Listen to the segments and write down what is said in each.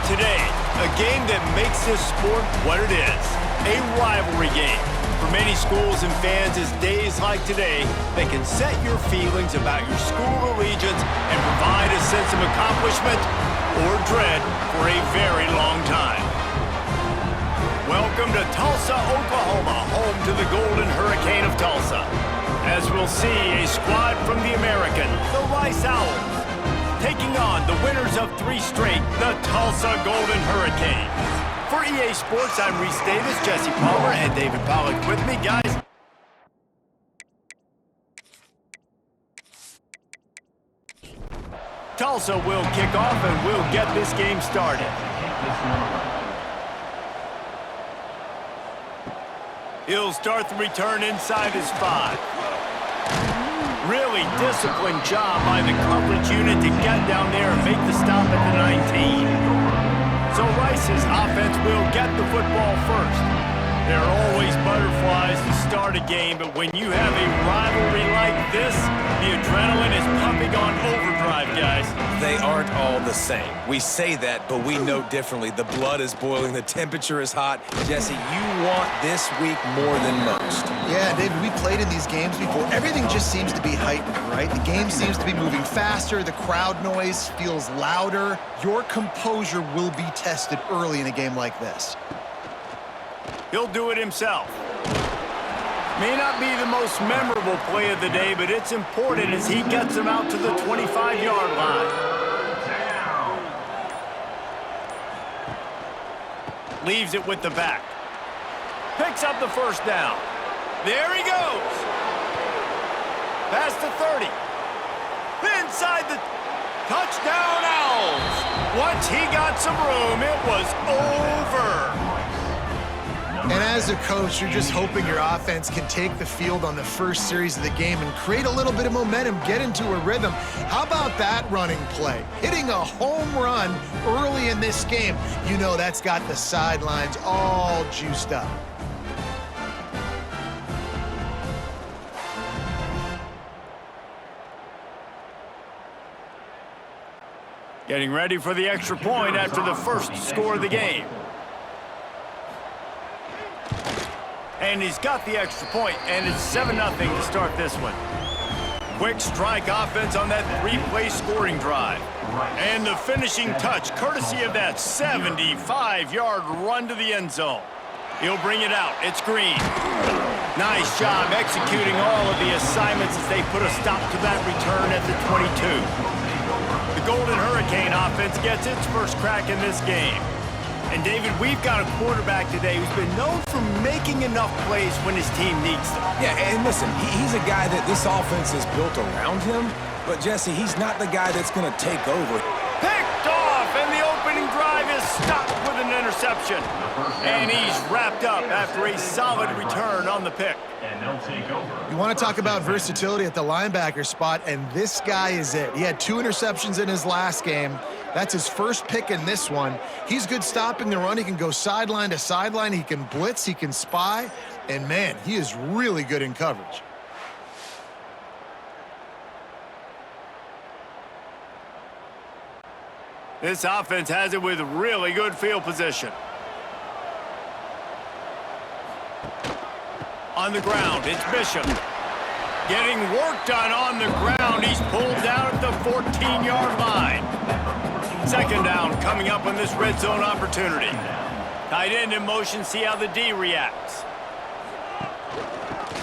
today, a game that makes this sport what it is, a rivalry game. For many schools and fans, it's days like today that can set your feelings about your school allegiance and provide a sense of accomplishment or dread for a very long time. Welcome to Tulsa, Oklahoma, home to the Golden Hurricane of Tulsa. As we'll see, a squad from the American, the Rice Owls, taking on the winners of 3 straight, the Tulsa Golden Hurricane. For EA Sports, I'm Reese Davis, Jesse Palmer, and David Pollack with me. Guys, Tulsa will kick off and we'll get this game started. He'll start the return inside his 5. Really disciplined job by the coverage unit to get down there and make the stop at the 19. So Rice's offense will get the football first. There are always butterflies to start a game, but when you have a rivalry like this, the adrenaline is pumping on overdrive, guys. They aren't all the same. We say that, but we know differently. The blood is boiling, the temperature is hot. Jesse, you want this week more than most. Yeah, David, we played in these games before. Everything just seems to be heightened, right? The game seems to be moving faster. The crowd noise feels louder. Your composure will be tested early in a game like this. He'll do it himself. May not be the most memorable play of the day, but it's important as he gets them out to the 25-yard line. Leaves it with the back. Picks up the first down. There he goes. Past the 30. Inside the touchdown Owls. Once he got some room, it was over. And as a coach, you're just hoping your offense can take the field on the first series of the game and create a little bit of momentum, get into a rhythm. How about that running play? Hitting a home run early in this game. You know that's got the sidelines all juiced up. Getting ready for the extra point after the first score of the game. And he's got the extra point, and it's 7-0 to start this one. Quick strike offense on that 3-play scoring drive. And the finishing touch, courtesy of that 75-yard run to the end zone. He'll bring it out. It's Green. Nice job executing all of the assignments as they put a stop to that return at the 22. The Golden Hurricane offense gets its first crack in this game. And, David, we've got a quarterback today who's been known for making enough plays when his team needs them. Yeah, and listen, he's a guy that this offense is built around him, but, Jesse, he's not the guy that's going to take over. Picked off, and the opening drive is stopped with an interception. And he's wrapped up after a solid return on the pick. You want to talk about versatility at the linebacker spot, and this guy is it. He had 2 interceptions in his last game. That's his first pick in this one. He's good stopping the run. He can go sideline to sideline. He can blitz. He can spy. And, man, he is really good in coverage. This offense has it with really good field position. On the ground, it's Bishop. Getting work done on the ground. He's pulled down at the 14-yard line. Second down coming up on this red zone opportunity. Tight end in motion, see how the D reacts.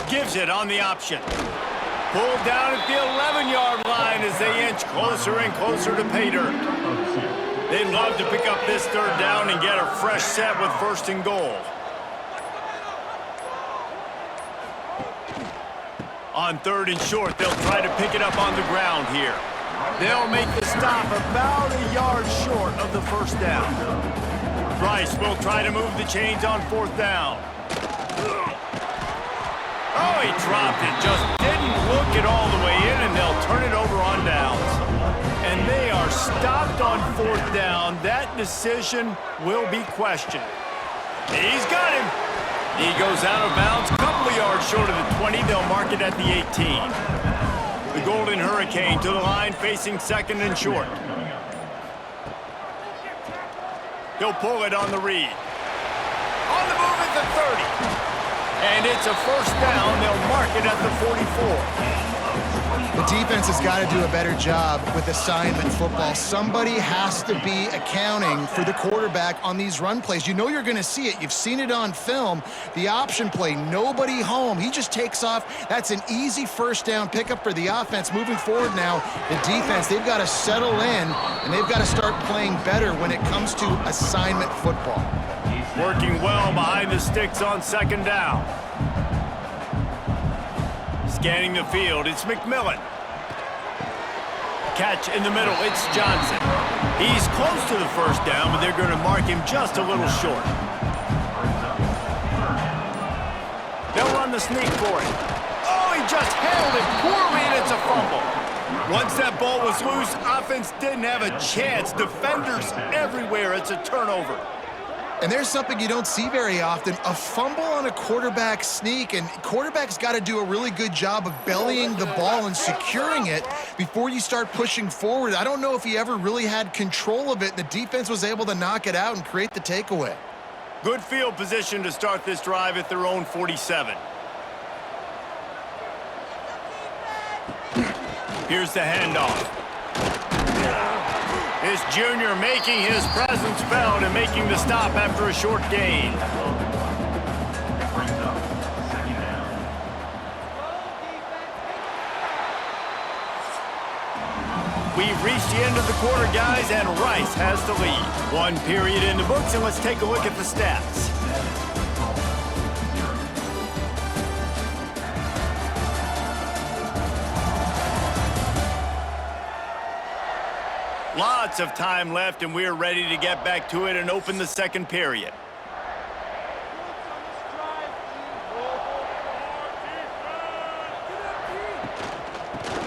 Gives it on the option. Pulled down at the 11-yard line as they inch closer and closer to pay dirt. They'd love to pick up this third down and get a fresh set with 1st and goal. On 3rd and short, they'll try to pick it up on the ground here. They'll make the stop about a yard short of the first down. Rice will try to move the chains on 4th down. Oh, he dropped it. Just didn't look it all the way in, and they'll turn it over on downs. And they are stopped on 4th down. That decision will be questioned. He's got him. He goes out of bounds, a couple of yards short of the 20. They'll mark it at the 18. The Golden Hurricane to the line, facing 2nd and short. He'll pull it on the read. On the move at the 30. And it's a first down. They'll mark it at the 44. The defense has got to do a better job with assignment football. Somebody has to be accounting for the quarterback on these run plays. You know you're going to see it. You've seen it on film. The option play, nobody home. He just takes off. That's an easy first down pickup for the offense. Moving forward now, the defense, they've got to settle in, and they've got to start playing better when it comes to assignment football. Working well behind the sticks on second down. Scanning the field, it's McMillan. Catch in the middle, it's Johnson. He's close to the first down, but they're going to mark him just a little short. They'll run the sneak for it. Oh, he just handled it poorly, and it's a fumble. Once that ball was loose, offense didn't have a chance. Defenders everywhere, it's a turnover. And there's something you don't see very often, a fumble on a quarterback sneak, and quarterbacks got to do a really good job of bellying the ball and securing it before you start pushing forward. I don't know if he ever really had control of it. The defense was able to knock it out and create the takeaway. Good field position to start this drive at their own 47. Here's the handoff. This junior making his presence felt and making the stop after a short gain. We've reached the end of the quarter, guys, and Rice has the lead. One period in the books, and let's take a look at the stats. Lots of time left, and we're ready to get back to it and open the second period.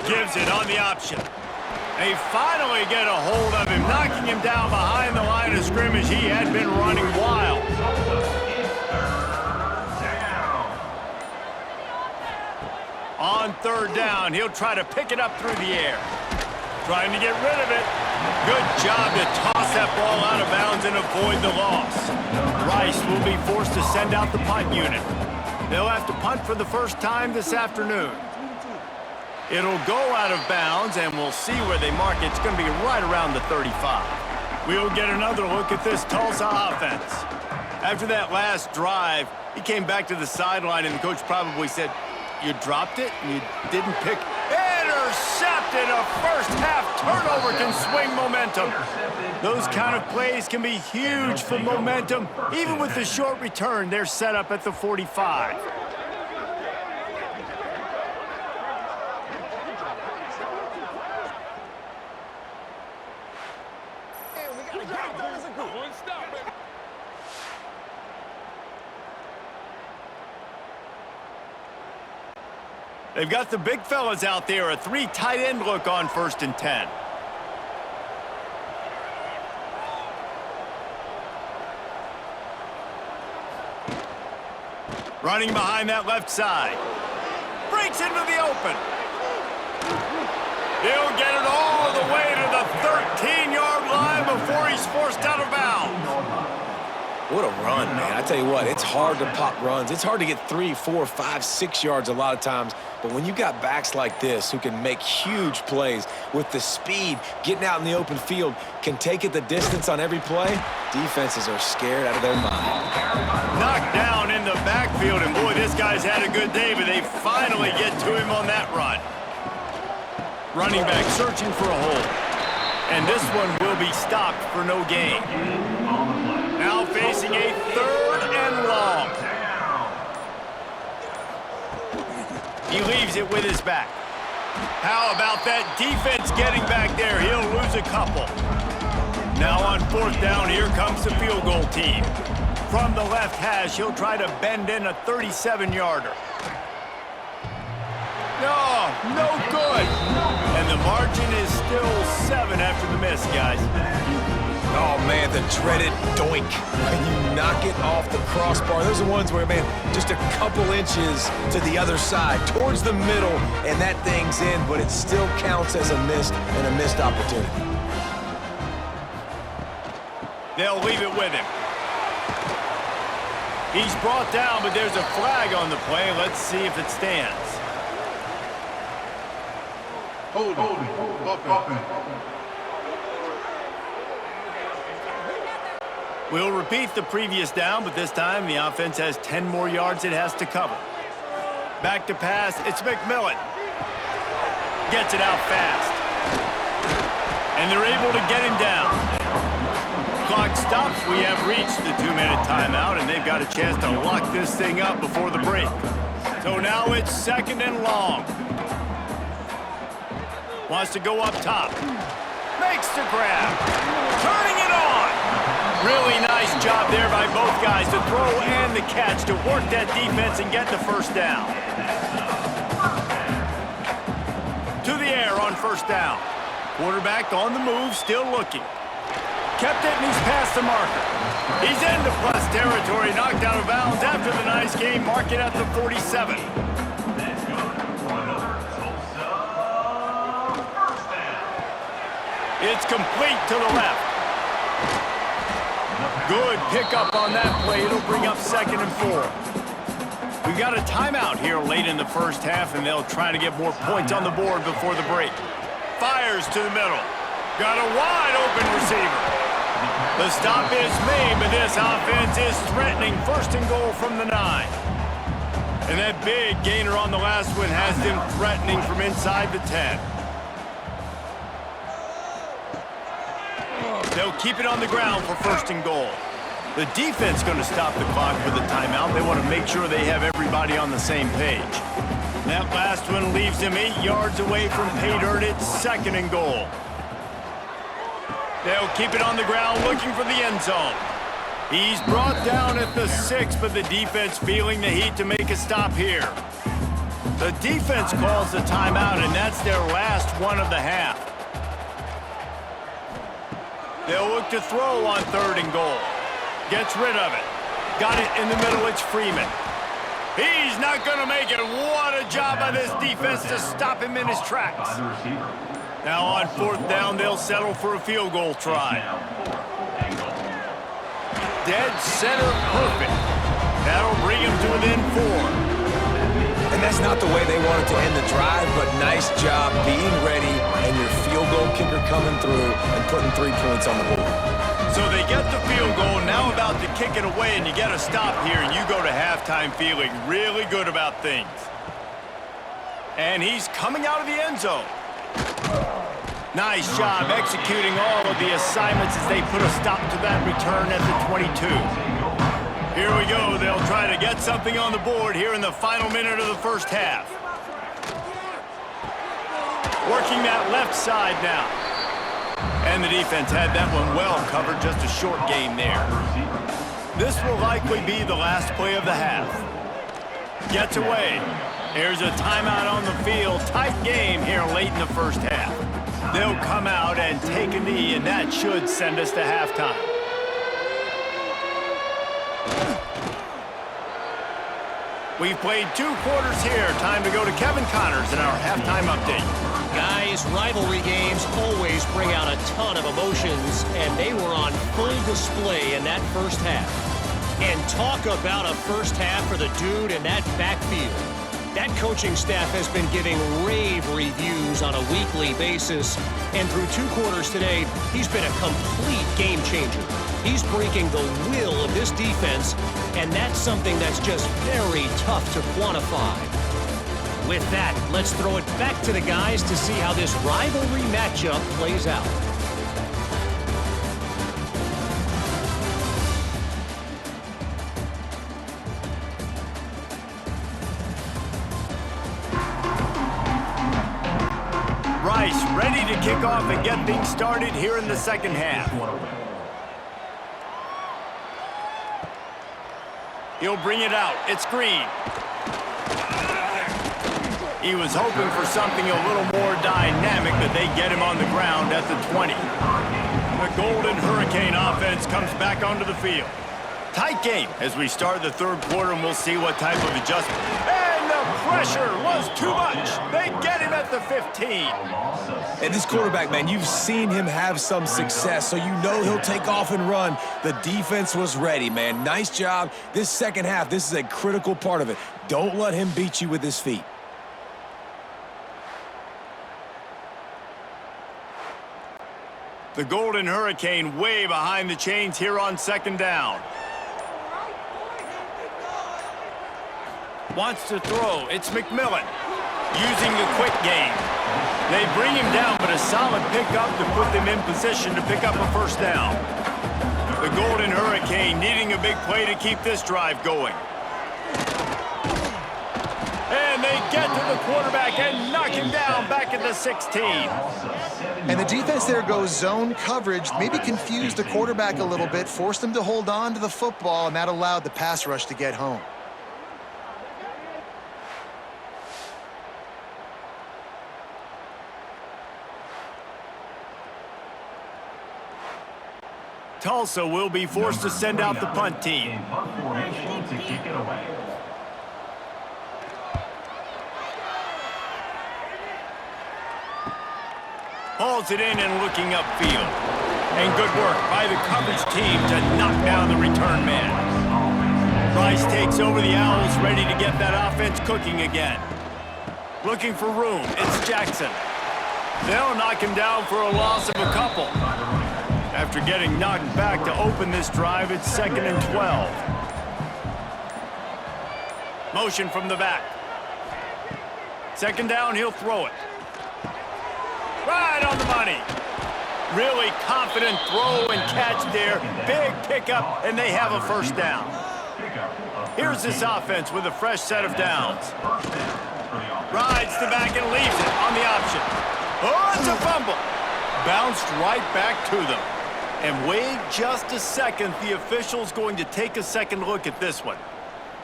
Gives it on the option. They finally get a hold of him, knocking him down behind the line of scrimmage. He had been running wild. On third down, he'll try to pick it up through the air. Trying to get rid of it. Good job to toss that ball out of bounds and avoid the loss. Rice will be forced to send out the punt unit. They'll have to punt for the first time this afternoon. It'll go out of bounds, and we'll see where they mark it. It's going to be right around the 35. We'll get another look at this Tulsa offense. After that last drive, he came back to the sideline, and the coach probably said, "You dropped it, and you didn't pick." Intercepted! A first-half turnover can swing momentum. Those kind of plays can be huge for momentum. Even with the short return, they're set up at the 45. They've got the big fellas out there, a 3 tight end look on 1st and 10. Running behind that left side. Breaks into the open. He'll get it all the way to the 13-yard line before he's forced out of bounds. What a run, man. I tell you what, it's hard to pop runs. It's hard to get 3, 4, 5, 6 yards a lot of times. But when you got backs like this who can make huge plays with the speed, getting out in the open field, can take it the distance on every play, defenses are scared out of their mind. Knocked down in the backfield, and boy, this guy's had a good day, but they finally get to him on that run. Running back searching for a hole. And this one will be stopped for no gain. Now facing a 3rd and long. He leaves it with his back. How about that defense getting back there? He'll lose a couple. Now on 4th down, here comes the field goal team. From the left hash, he'll try to bend in a 37-yarder. No good. And the margin is still 7 after the miss, guys. Oh, man, the dreaded doink. When you knock it off the crossbar. Those are ones where, man, just a couple inches to the other side, towards the middle, and that thing's in, but it still counts as a missed opportunity. They'll leave it with him. He's brought down, but there's a flag on the play. Let's see if it stands. Hold it. We'll repeat the previous down, but this time the offense has 10 more yards it has to cover. Back to pass, it's McMillan. Gets it out fast. And they're able to get him down. Clock stops. We have reached the 2-minute timeout, and they've got a chance to lock this thing up before the break. So now it's 2nd and long. Wants to go up top. Makes the grab. Turning it on. Really nice job there by both guys to throw and the catch to work that defense and get the first down. To the air on first down. Quarterback on the move, still looking. Kept it and he's past the marker. He's into plus territory, knocked out of bounds after the nice game. Mark it at the 47. It's complete to the left. Good pickup on that play. It'll bring up 2nd and 4. We've got a timeout here late in the first half, and they'll try to get more points on the board before the break. Fires to the middle. Got a wide open receiver. The stop is made, but this offense is threatening 1st and goal from the 9. And that big gainer on the last one has them threatening from inside the 10. They'll keep it on the ground for 1st and goal. The defense going to stop the clock with a timeout. They want to make sure they have everybody on the same page. That last one leaves them 8 yards away from pay dirt. It's 2nd and goal. They'll keep it on the ground looking for the end zone. He's brought down at the 6, but the defense feeling the heat to make a stop here. The defense calls the timeout, and that's their last one of the half. They'll look to throw on 3rd and goal. Gets rid of it. Got it in the middle, it's Freeman. He's not going to make it. What a job by this defense to stop him in his tracks. Now on 4th down, they'll settle for a field goal try. Dead center perfect. That'll bring him to within 4. And that's not the way they wanted to end the drive, but nice job being ready and your field goal kicker coming through and putting 3 points on the board. So they get the field goal, now about to kick it away, and you get a stop here, and you go to halftime feeling really good about things. And he's coming out of the end zone. Nice job executing all of the assignments as they put a stop to that return at the 22. Here we go. They'll try to get something on the board here in the final minute of the first half. Working that left side now. And the defense had that one well covered, just a short game there. This will likely be the last play of the half. Gets away. Here's a timeout on the field. Tight game here late in the first half. They'll come out and take a knee, and that should send us to halftime. We've played 2 quarters here. Time to go to Kevin Connors in our halftime update. Guys, rivalry games always bring out a ton of emotions, and they were on full display in that first half. And talk about a first half for the dude in that backfield. That coaching staff has been giving rave reviews on a weekly basis, and through 2 quarters today, he's been a complete game changer. He's breaking the will of this defense, and that's something that's just very tough to quantify. With that, let's throw it back to the guys to see how this rivalry matchup plays out. Rice ready to kick off and get things started here in the second half. He'll bring it out. It's Green. He was hoping for something a little more dynamic, but they get him on the ground at the 20. The Golden Hurricane offense comes back onto the field. Tight game as we start the third quarter, and we'll see what type of adjustment. And the pressure was too much. They get him at the 15. And this quarterback, man, you've seen him have some success, so you know he'll take off and run. The defense was ready, man. Nice job. This second half, this is a critical part of it. Don't let him beat you with his feet. The Golden Hurricane way behind the chains here on second down. Wants to throw. It's McMillan using the quick game. They bring him down, but a solid pickup to put them in position to pick up a first down. The Golden Hurricane needing a big play to keep this drive going. And they get to the quarterback and knock him down back at the 16. And the defense there goes zone coverage, maybe confused the quarterback a little bit, forced him to hold on to the football, and that allowed the pass rush to get home. Tulsa will be forced to send out the punt team. Hauls it in and looking upfield. And good work by the coverage team to knock down the return man. Rice takes over the Owls, ready to get that offense cooking again. Looking for room, it's Jackson. They'll knock him down for a loss of a couple. After getting knocked back to open this drive, it's 2nd and 12. Motion from the back. Second down, he'll throw it. Right on the money. Really confident throw and catch there. Big pickup, and they have a first down. Here's this offense with a fresh set of downs. Rides the back and leaves it on the option. Oh, it's a fumble. Bounced right back to them. And wait just a second, the official's going to take a second look at this one.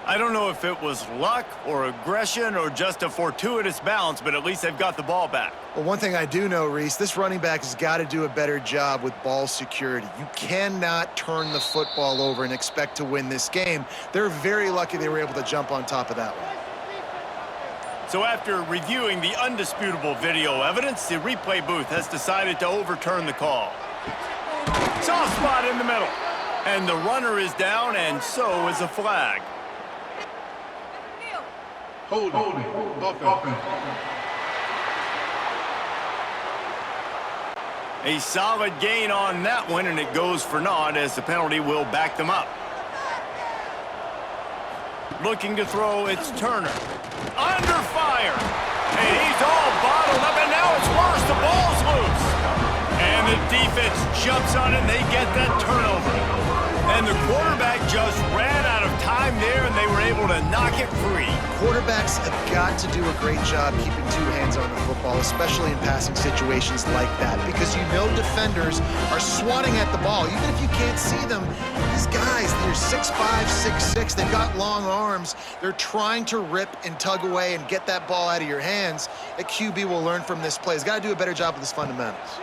I don't know if it was luck or aggression or just a fortuitous bounce, but at least they've got the ball back. Well, one thing I do know, Reese, this running back has got to do a better job with ball security. You cannot turn the football over and expect to win this game. They're very lucky they were able to jump on top of that one. So after reviewing the undisputable video evidence, the replay booth has decided to overturn the call. Soft spot in the middle. And the runner is down, and so is a flag. Hold offense. A solid gain on that one, and it goes for naught as the penalty will back them up. Looking to throw, it's Turner. Under fire. And he's all bottled up, and now it's worse. The ball's loose. And the defense jumps on it, and they get that turnover. And the quarterback just ran out of time there, and they were able to knock it free. Quarterbacks have got to do a great job keeping two hands on the football, especially in passing situations like that, because you know defenders are swatting at the ball. Even if you can't see them, these guys, they're 6'5", 6'6", they've got long arms. They're trying to rip and tug away and get that ball out of your hands. A QB will learn from this play. He's got to do a better job with his fundamentals.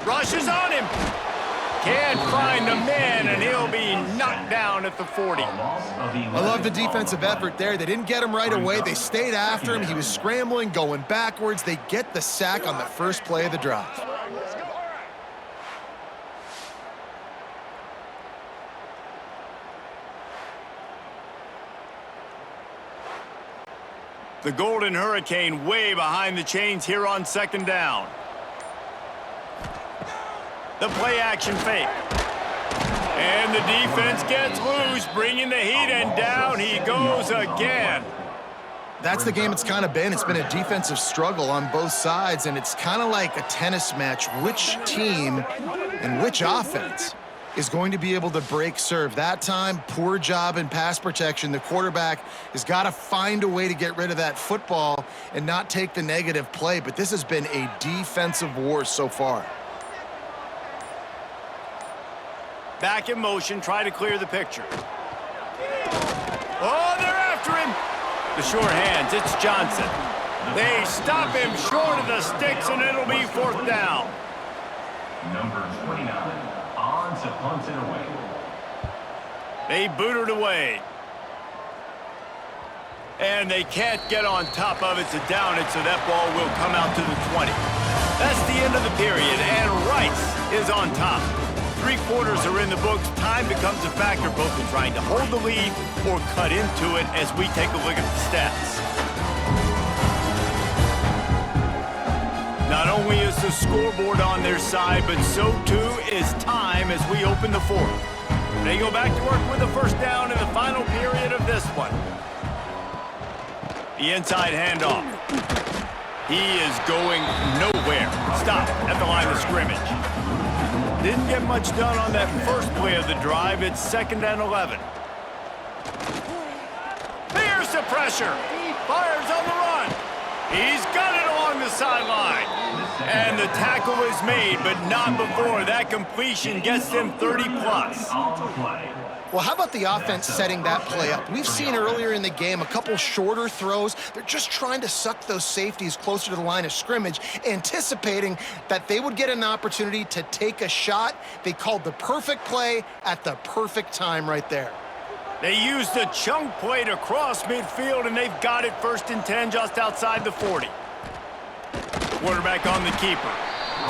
Rushes on him. Can't find the man, and he'll be knocked down at the 40. I love the defensive effort there. They didn't get him right away. They stayed after him. He was scrambling, going backwards. They get the sack on the first play of the drive. The Golden Hurricane way behind the chains here on second down. The play-action fake. And the defense gets loose, bringing the heat, and down he goes again. That's the game it's kind of been. It's been a defensive struggle on both sides, and it's kind of like a tennis match. Which team and which offense is going to be able to break serve? That time, poor job in pass protection. The quarterback has got to find a way to get rid of that football and not take the negative play, but this has been a defensive war so far. Back in motion, try to clear the picture. Oh, they're after him. The short hands, it's Johnson. They stop him short of the sticks, and it'll be fourth down. Number 29, on to punt it away. They boot it away. And they can't get on top of it to down it, so that ball will come out to the 20. That's the end of the period, and Rice is on top. 3 quarters are in the books. Time becomes a factor both in trying to hold the lead or cut into it as we take a look at the stats. Not only is the scoreboard on their side, but so too is time as we open the 4th. They go back to work with a first down in the final period of this one. The inside handoff. He is going nowhere. Stop at the line of scrimmage. Didn't get much done on that first play of the drive. It's 2nd and 11. Here's the pressure. Fires on the run. He's got it along the sideline. And the tackle is made, but not before. That completion gets them 30-plus. Well, how about the offense setting that play up? We've seen earlier in the game a couple shorter throws. They're just trying to suck those safeties closer to the line of scrimmage, anticipating that they would get an opportunity to take a shot. They called the perfect play at the perfect time right there. They used a chunk play to cross midfield, and they've got it 1st and 10 just outside the 40. Quarterback on the keeper.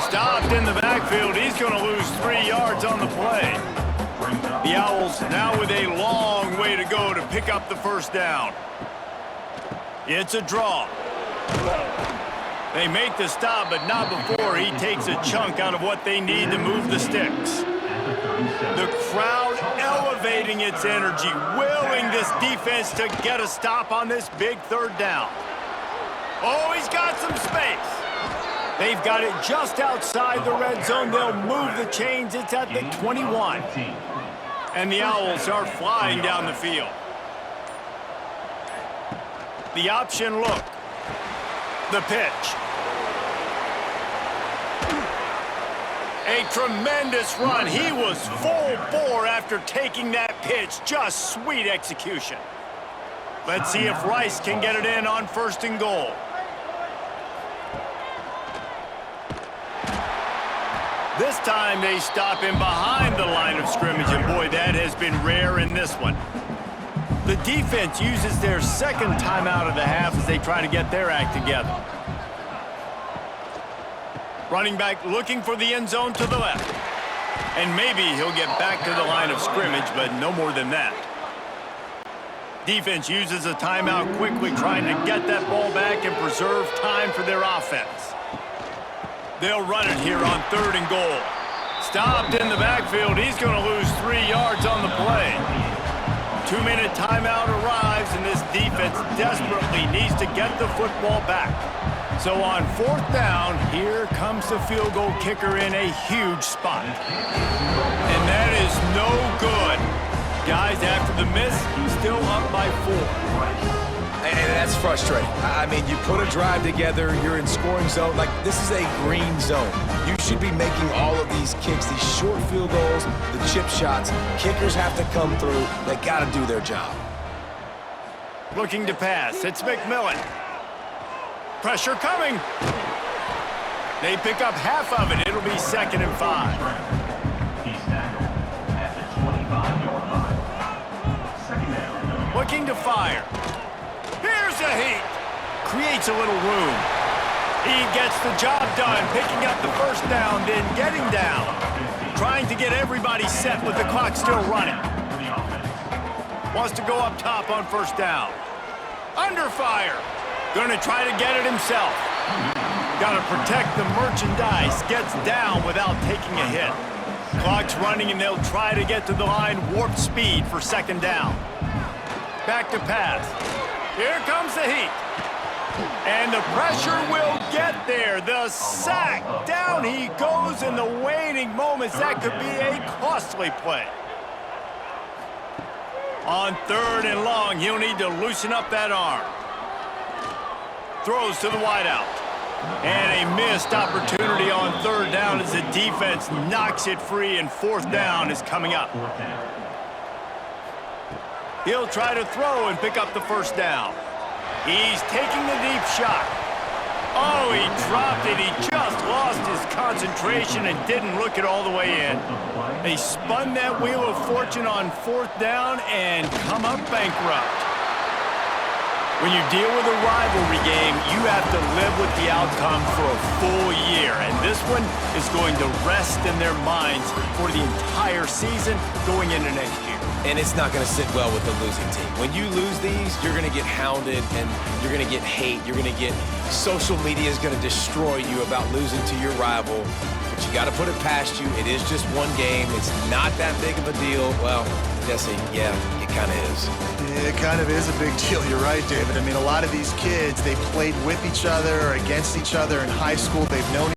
Stopped in the backfield. He's going to lose 3 yards on the play. The Owls now with a long way to go to pick up the first down. It's a draw. They make the stop, but not before he takes a chunk out of what they need to move the sticks. The crowd elevating its energy, willing this defense to get a stop on this big 3rd down. Oh, he's got some space. They've got it just outside the red zone. They'll move the chains. It's at the 21. And the Owls are flying down the field. The option look. The pitch. A tremendous run. He was full bore after taking that pitch. Just sweet execution. Let's see if Rice can get it in on 1st and goal. This time they stop him behind the line of scrimmage, and boy, that has been rare in this one. The defense uses their 2nd timeout of the half as they try to get their act together. Running back looking for the end zone to the left. And maybe he'll get back to the line of scrimmage, but no more than that. Defense uses a timeout quickly, trying to get that ball back and preserve time for their offense. They'll run it here on 3rd and goal. Stopped in the backfield. He's going to lose 3 yards on the play. 2-minute timeout arrives, and this defense desperately needs to get the football back. So on 4th down, here comes the field goal kicker in a huge spot. And that is no good. Guys, after the miss, still up by 4. And that's frustrating. I mean, you put a drive together, you're in scoring zone. Like, this is a green zone. You should be making all of these kicks, these short field goals, the chip shots. Kickers have to come through. They got to do their job. Looking to pass. It's McMillan. Pressure coming. They pick up half of it. It'll be 2nd and 5. He's tackled at the 25-yard line. 2nd down. Looking to fire. Here's a heat. Creates a little room. He gets the job done, picking up the first down, then getting down. Trying to get everybody set with the clock still running. Wants to go up top on 1st down. Under fire. Going to try to get it himself. Got to protect the merchandise. Gets down without taking a hit. Clock's running, and they'll try to get to the line warp speed for 2nd down. Back to pass. Here comes the heat. And the pressure will get there. The sack. Down he goes in the waning moments. That could be a costly play. On 3rd and long, he'll need to loosen up that arm. Throws to the wideout. And a missed opportunity on 3rd down as the defense knocks it free, and 4th down is coming up. He'll try to throw and pick up the first down. He's taking the deep shot. Oh, he dropped it. He just lost his concentration and didn't look it all the way in. They spun that wheel of fortune on 4th down and come up bankrupt. When you deal with a rivalry game, you have to live with the outcome for a full year. And this one is going to rest in their minds for the entire season going into next year. And it's not going to sit well with the losing team. When you lose these, you're going to get hounded and you're going to get hate. You're going to get social media is going to destroy you about losing to your rival. But you got to put it past you. It is just one game. It's not that big of a deal. Well, Jesse, yeah, it kind of is. It kind of is a big deal. You're right, David. I mean, a lot of these kids, they played with each other or against each other in high school. They've known